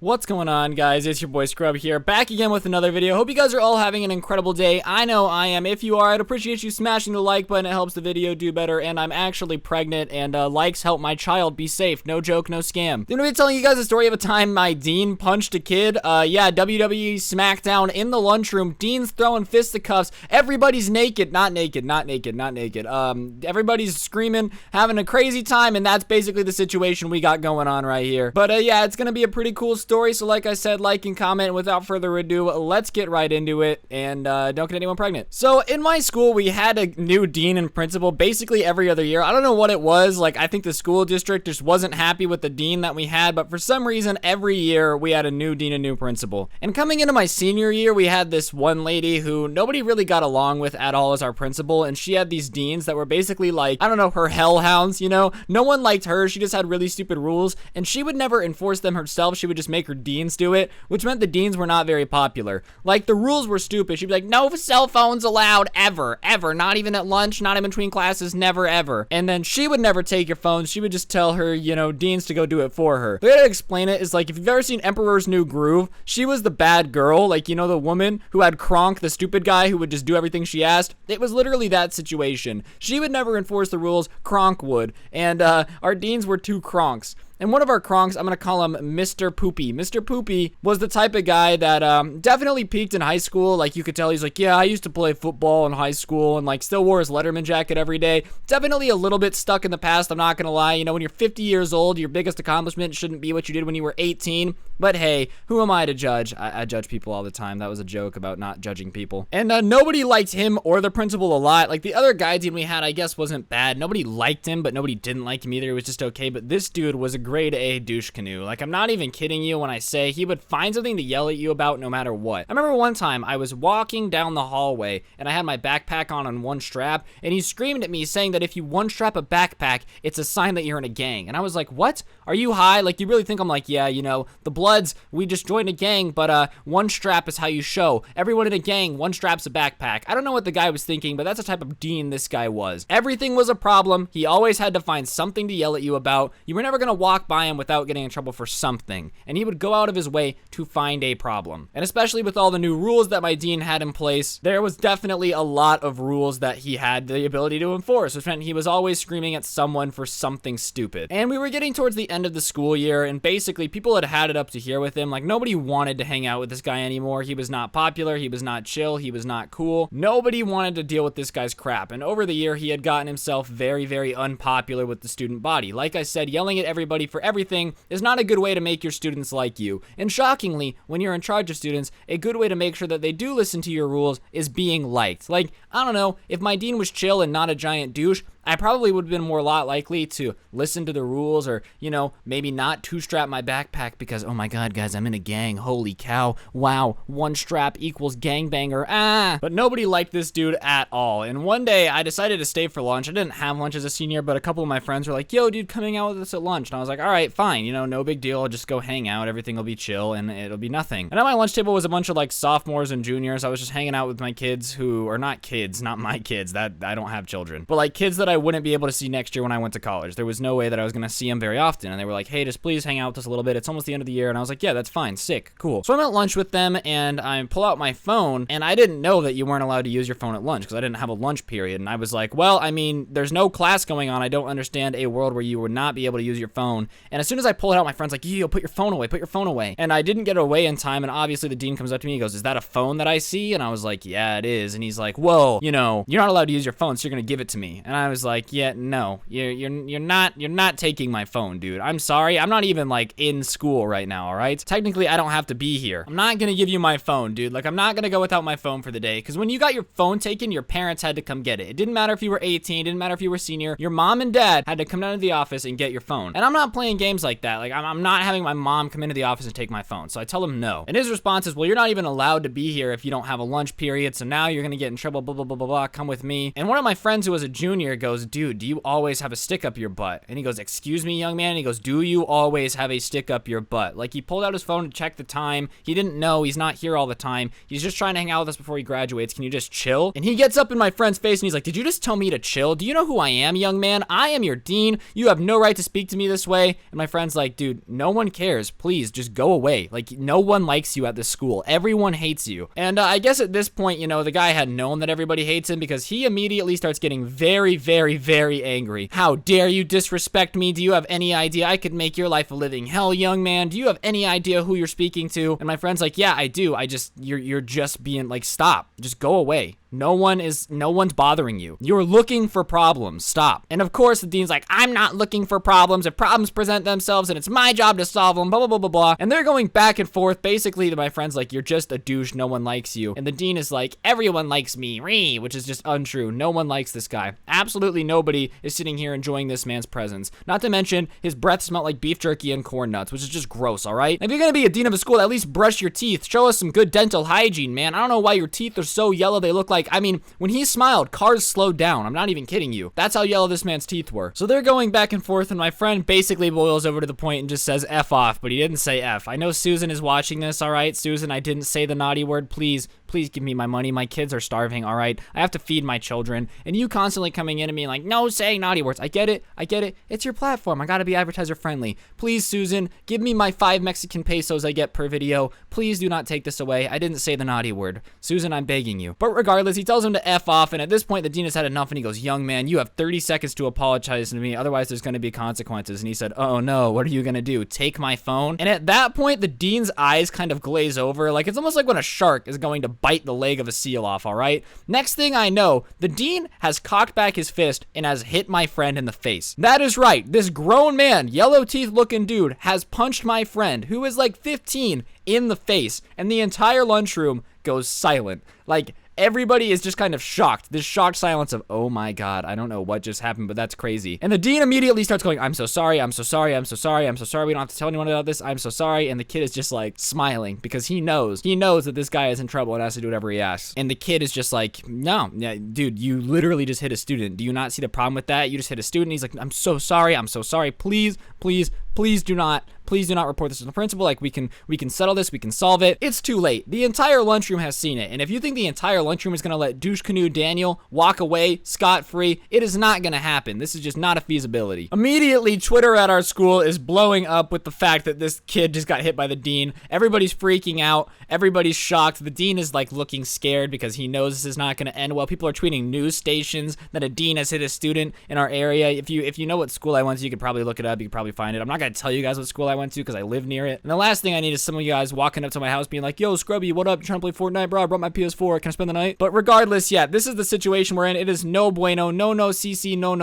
What's going on, guys? It's your boy Scrub here, back again with another video. Hope you guys are all having an incredible day. I know I am. If you are, I'd appreciate you smashing the like button. It helps the video do better, and I'm actually pregnant, and likes help my child be safe. No joke, no scam. I'm gonna be telling you guys a story of a time my dean punched a kid. Yeah, WWE SmackDown in the lunchroom. Dean's throwing fisticuffs. Everybody's naked. Not naked. Everybody's screaming, having a crazy time, and that's basically the situation we got going on right here. But yeah, it's gonna be a pretty cool story. So like I said, like and comment. Without further ado, let's get right into it, and don't get anyone pregnant. So in my school, we had a new dean and principal basically every other year. I don't know what it was. Like, I think the school district just wasn't happy with the dean that we had, but for some reason, every year we had a new dean and new principal. And coming into my senior year, we had this one lady who nobody really got along with at all as our principal, and she had these deans that were basically like, I don't know, her hellhounds, you know? No one liked her. She just had really stupid rules, and she would never enforce them herself. She would just make her deans do it, which meant the deans were not very popular. Like, the rules were stupid. She'd be like, no cell phones allowed ever, not even at lunch, not in between classes, never, ever. And then she would never take your phones. She would just tell her, you know, deans to go do it for her. The way to explain it is like, if you've ever seen Emperor's New Groove, she was the bad girl, like, you know, the woman who had Kronk, the stupid guy who would just do everything she asked. It was literally that situation. She would never enforce the rules, Kronk would, and our deans were two Kronks. And one of our Kronks, I'm going to call him Mr. Poopy. Mr. Poopy was the type of guy that definitely peaked in high school. Like, you could tell he's like, yeah, I used to play football in high school, and like still wore his Letterman jacket every day. Definitely a little bit stuck in the past, I'm not going to lie. You know, when you're 50 years old, your biggest accomplishment shouldn't be what you did when you were 18. But hey, who am I to judge? I judge people all the time. That was a joke about not judging people. And nobody liked him or the principal a lot. Like, the other guy team we had, I guess, wasn't bad. Nobody liked him, but nobody didn't like him either. It was just okay. But this dude was a grade A douche canoe. Like, I'm not even kidding you when I say he would find something to yell at you about no matter what. I remember one time I was walking down the hallway and I had my backpack on one strap, and he screamed at me saying that if you one strap a backpack, it's a sign that you're in a gang. And I was like, what? Are you high? Like, you really think I'm like, yeah, you know, the Bloods, we just joined a gang, but one strap is how you show. Everyone in a gang, one strap's a backpack. I don't know what the guy was thinking, but that's the type of dean this guy was. Everything was a problem. He always had to find something to yell at you about. You were never gonna walk by him without getting in trouble for something, and he would go out of his way to find a problem. And especially with all the new rules that my dean had in place, there was definitely a lot of rules that he had the ability to enforce, which meant he was always screaming at someone for something stupid. And we were getting towards the end of the school year, and basically people had it up to here with him. Like, nobody wanted to hang out with this guy anymore. He was not popular, he was not chill, he was not cool. Nobody wanted to deal with this guy's crap, and over the year he had gotten himself very, very unpopular with the student body. Like I said, yelling at everybody for everything is not a good way to make your students like you. And shockingly, when you're in charge of students, a good way to make sure that they do listen to your rules is being liked. Like, I don't know, if my dean was chill and not a giant douche, I probably would have been more lot likely to listen to the rules, or, you know, maybe not two-strap my backpack because, oh my god, guys, I'm in a gang. Holy cow. Wow, one strap equals gangbanger. Ah! But nobody liked this dude at all. And one day, I decided to stay for lunch. I didn't have lunch as a senior, but a couple of my friends were like, yo, dude, coming out with us at lunch. And I was like, all right, fine. You know, no big deal. I'll just go hang out. Everything will be chill, and it'll be nothing. And at my lunch table was a bunch of, like, sophomores and juniors. I was just hanging out with my kids who are not kids, not my kids. That I don't have children. But, like, kids that I wouldn't be able to see next year when I went to college. There was no way that I was going to see them very often, and they were like, hey, just please hang out with us a little bit. It's almost the end of the year. And I was like, yeah, that's fine. Sick. Cool. So I'm at lunch with them, and I pull out my phone, and I didn't know that you weren't allowed to use your phone at lunch because I didn't have a lunch period. And I was like, well, I mean, there's no class going on. I don't understand a world where you would not be able to use your phone. And as soon as I pull it out, my friend's like, yo, put your phone away, put your phone away. And I didn't get it away in time, and obviously the dean comes up to me, he goes, is that a phone that I see? And I was like, yeah, it is. And he's like, whoa, you know, you're not allowed to use your phone, so you're going to give it to me. And I was like, yeah, no, you're not taking my phone, dude. I'm sorry. I'm not even like in school right now, all right? Technically, I don't have to be here. I'm not gonna give you my phone, dude. Like, I'm not gonna go without my phone for the day, because when you got your phone taken, your parents had to come get it. It didn't matter if you were 18, it didn't matter if you were senior. Your mom and dad had to come down to the office and get your phone. And I'm not playing games like that. Like, I'm not having my mom come into the office and take my phone. So I tell him no. And his response is, well, you're not even allowed to be here if you don't have a lunch period, so now you're gonna get in trouble, blah, blah, blah, blah, blah, come with me. And one of my friends who was a junior goes, goes, dude, do you always have a stick up your butt? And he goes, excuse me, young man? And he goes, do you always have a stick up your butt? Like, he pulled out his phone to check the time. He didn't know. He's not here all the time. He's just trying to hang out with us before he graduates. Can you just chill? And he gets up in my friend's face and he's like, did you just tell me to chill? Do you know who I am, young man? I am your dean. You have no right to speak to me this way. And my friend's like, dude, no one cares. Please, just go away. Like, no one likes you at this school. Everyone hates you. And I guess at this point, you know, the guy had known that everybody hates him because he immediately starts getting very, very, very angry. How dare you disrespect me? Do you have any idea I could make your life a living hell, young man? Do you have any idea who you're speaking to? And my friend's like, yeah, I do. You're just being like, stop. Just go away. No one's bothering you. You're looking for problems. Stop. And of course, the dean's like, I'm not looking for problems. If problems present themselves and it's my job to solve them, blah, blah, blah, blah, blah. And they're going back and forth. Basically, my friend's like, you're just a douche. No one likes you. And the dean is like, everyone likes me, which is just untrue. No one likes this guy. Absolutely nobody is sitting here enjoying this man's presence. Not to mention, his breath smelled like beef jerky and corn nuts, which is just gross, all right? If you're gonna be a dean of a school, at least brush your teeth. Show us some good dental hygiene, man. I don't know why your teeth are so yellow they look like, I mean, when he smiled, cars slowed down. I'm not even kidding you. That's how yellow this man's teeth were. So they're going back and forth, and my friend basically boils over to the point and just says F off, but he didn't say F. I know Susan is watching this, all right? Susan, I didn't say the naughty word. Please give me my money. My kids are starving, all right? I have to feed my children. And you constantly coming in and being like, no saying naughty words. I get it. It's your platform. I gotta be advertiser friendly. Please, Susan, give me my 5 Mexican pesos I get per video. Please do not take this away. I didn't say the naughty word. Susan, I'm begging you. But regardless, he tells him to F off, and at this point, the dean has had enough, and he goes, young man, you have 30 seconds to apologize to me, otherwise there's gonna be consequences. And he said, oh no, what are you gonna do? Take my phone? And at that point, the dean's eyes kind of glaze over. Like, it's almost like when a shark is going to bite the leg of a seal off, all right? Next thing I know, the dean has cocked back his fist and has hit my friend in the face. That is right. This grown man, yellow teeth looking dude, has punched my friend, who is like 15, in the face, and the entire lunchroom goes silent. Like, everybody is just kind of shocked. This shocked silence of, oh my God, I don't know what just happened, but that's crazy. And the dean immediately starts going, I'm so sorry, I'm so sorry, I'm so sorry, I'm so sorry. We don't have to tell anyone about this. I'm so sorry. And the kid is just like smiling because he knows that this guy is in trouble and has to do whatever he asks. And the kid is just like, no, yeah, dude, you literally just hit a student. Do you not see the problem with that? You just hit a student. He's like, I'm so sorry. I'm so sorry. Please do not report this to the principal. Like, we can settle this. We can solve it. It's too late. The entire lunchroom has seen it. And if you think the entire lunchroom is going to let douche canoe Daniel walk away scot-free, it is not going to happen. This is just not a feasibility. Immediately, Twitter at our school is blowing up with the fact that this kid just got hit by the dean. Everybody's freaking out. Everybody's shocked. The dean is like looking scared because he knows this is not going to end well. People are tweeting news stations that a dean has hit a student in our area. If you know what school I went to, you could probably look it up. You could probably find it. I'm not going to tell you guys what school I went to because I live near it. And the last thing I need is some of you guys walking up to my house being like, yo, Scrubby, what up? You trying to play Fortnite, bro? I brought my PS4. Can I spend the night? But regardless, yeah, this is the situation we're in. It is no bueno. No, CC. No.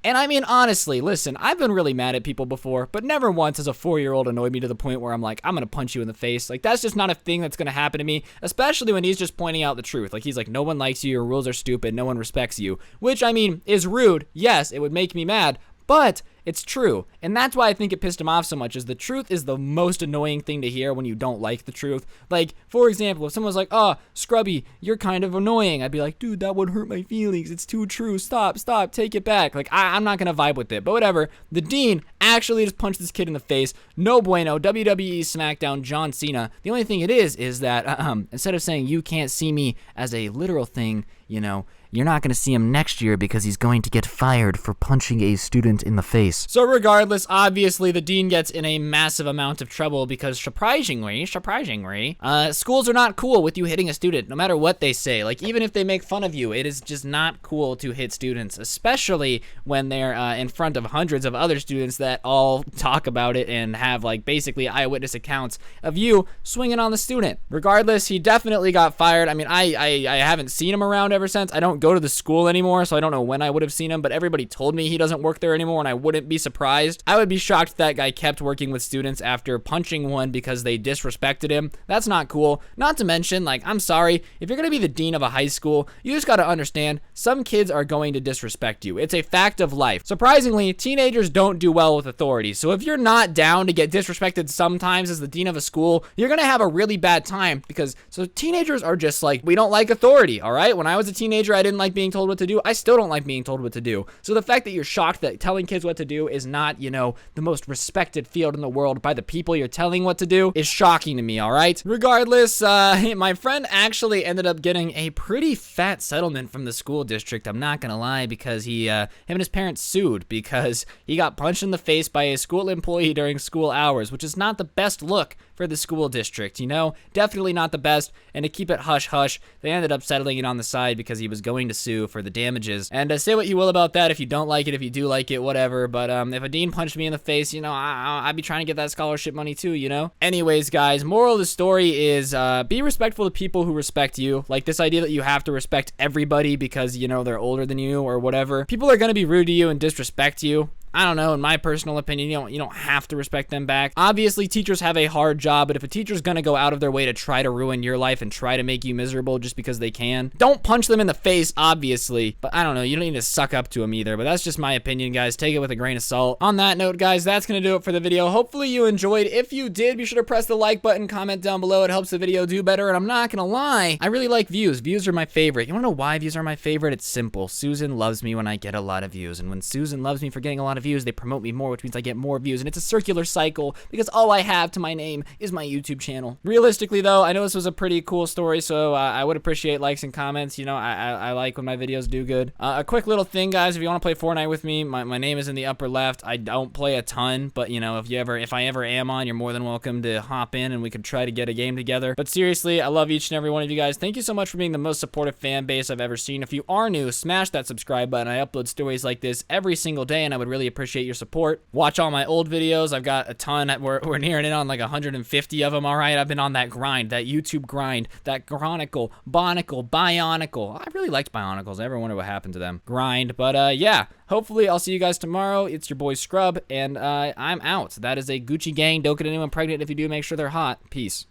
And I mean, honestly, listen, I've been really mad at people before, but never once has a 4-year-old annoyed me to the point where I'm like, I'm going to punch you in the face. Like, that's just not a thing that's going to happen to me, especially when he's just pointing out the truth. Like, he's like, no one likes you. Your rules are stupid. No one respects you, which, I mean, is rude. Yes, it would make me mad, but it's true. And that's why I think it pissed him off so much, is the truth is the most annoying thing to hear when you don't like the truth. Like, for example, if someone was like, oh, Scrubby, you're kind of annoying, I'd be like, dude, that would hurt my feelings. It's too true. Stop, take it back. Like, I'm not going to vibe with it. But whatever. The dean actually just punched this kid in the face. No bueno. WWE SmackDown John Cena. The only thing it is that instead of saying you can't see me as a literal thing, you know, you're not going to see him next year because he's going to get fired for punching a student in the face. So regardless, obviously the dean gets in a massive amount of trouble because surprisingly, schools are not cool with you hitting a student, no matter what they say. Like, even if they make fun of you, it is just not cool to hit students, especially when they're in front of hundreds of other students that all talk about it and have, like, basically eyewitness accounts of you swinging on the student. Regardless, he definitely got fired. I mean, I haven't seen him around ever since. I don't go to the school anymore, so I don't know when I would have seen him, but everybody told me he doesn't work there anymore, and I wouldn't be surprised. I would be shocked if that guy kept working with students after punching one because they disrespected him. That's not cool. Not to mention, like, I'm sorry, if you're gonna be the dean of a high school, you just gotta understand, some kids are going to disrespect you. It's a fact of life. Surprisingly, teenagers don't do well with authority, so if you're not down to get disrespected sometimes as the dean of a school, you're gonna have a really bad time because, so teenagers are just like, we don't like authority, all right? When I was a teenager, I didn't didn't like being told what to do. I still don't like being told what to do. So the fact that you're shocked that telling kids what to do is not, you know, the most respected field in the world by the people you're telling what to do is shocking to me, all right? Regardless, my friend actually ended up getting a pretty fat settlement from the school district. I'm not gonna lie, because him and his parents sued because he got punched in the face by a school employee during school hours, which is not the best look for the school district, you know? Definitely not the best, and to keep it hush-hush, they ended up settling it on the side because he was going to sue for the damages. And say what you will about that, if you don't like it, if you do like it, whatever, but if a dean punched me in the face, you know, I'd be trying to get that scholarship money too, you know? Anyways, guys, moral of the story is be respectful to people who respect you. Like, this idea that you have to respect everybody because, you know, they're older than you or whatever. People are gonna be rude to you and disrespect you. I don't know, in my personal opinion, you don't have to respect them back. Obviously, teachers have a hard job, but if a teacher's gonna go out of their way to try to ruin your life and try to make you miserable just because they can, don't punch them in the face, obviously. But I don't know, you don't need to suck up to them either, but that's just my opinion, guys. Take it with a grain of salt. On that note, guys, that's gonna do it for the video. Hopefully you enjoyed. If you did, be sure to press the like button, comment down below. It helps the video do better, and I'm not gonna lie, I really like views. Views are my favorite. You wanna know why views are my favorite? It's simple. Susan loves me when I get a lot of views, and when Susan loves me for getting a lot of views, they promote me more, which means I get more views, and it's a circular cycle because all I have to my name is my YouTube channel. Realistically, though, I know this was a pretty cool story, so I would appreciate likes and comments. You know, I like when my videos do good. A quick little thing, guys, if you want to play Fortnite with me, my name is in the upper left. I don't play a ton, but, you know, if I ever am on, you're more than welcome to hop in and we could try to get a game together. But seriously, I love each and every one of you guys. Thank you so much for being the most supportive fan base I've ever seen. If you are new, smash that subscribe button. I upload stories like this every single day, and I would really appreciate your support. Watch all my old videos. I've got a ton. We're nearing in on like 150 of them. All right, I've been on that grind, that YouTube grind, that Chronicle, Bionicle. I really liked Bionicles. I ever wonder what happened to them. Grind, but yeah. Hopefully, I'll see you guys tomorrow. It's your boy Scrub, and I'm out. That is a Gucci gang. Don't get anyone pregnant. If you do, make sure they're hot. Peace.